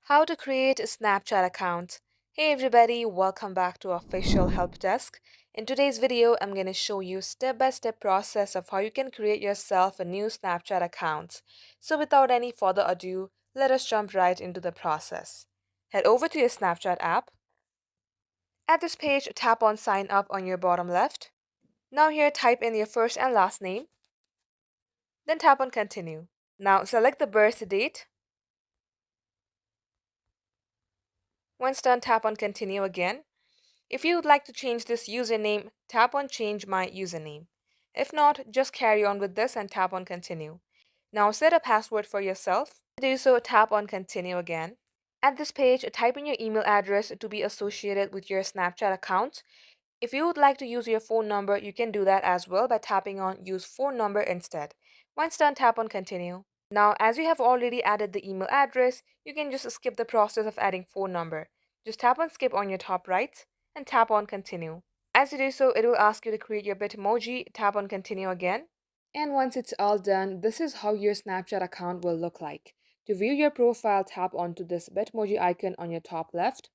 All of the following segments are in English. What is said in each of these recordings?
How to create a Snapchat account. Hey everybody, welcome back to Official Help Desk. In today's video, I'm going to show you step-by-step process of how you can create yourself a new Snapchat account. So without any further ado, let us jump right into the process. Head over to your Snapchat app. At this page, tap on Sign Up on your bottom left. Now here, type in your first and last name. Then tap on Continue. Now select the birth date. Once done, tap on Continue again. If you would like to change this username, tap on Change My Username. If not, just carry on with this and tap on Continue. Now set a password for yourself. To do so, tap on Continue again. At this page, type in your email address to be associated with your Snapchat account. If you would like to use your phone number, you can do that as well by tapping on Use Phone Number instead. Once done, tap on Continue. Now, as you have already added the email address, you can just skip the process of adding phone number. Just tap on Skip on your top right and tap on Continue. As you do so, it will ask you to create your Bitmoji. Tap on Continue again. And once it's all done, this is how your Snapchat account will look like. To view your profile, tap onto this Bitmoji icon on your top left.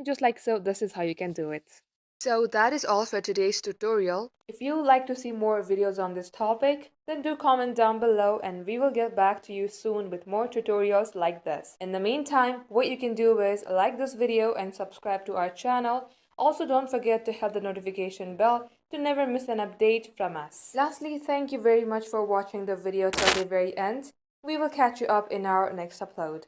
Just like so, this is how you can do it. So that is all for today's tutorial. If you would like to see more videos on this topic, then do comment down below and we will get back to you soon with more tutorials like this. In the meantime, what you can do is like this video and subscribe to our channel. Also, don't forget to hit the notification bell to never miss an update from us. Lastly, thank you very much for watching the video till the very end. We will catch you up in our next upload.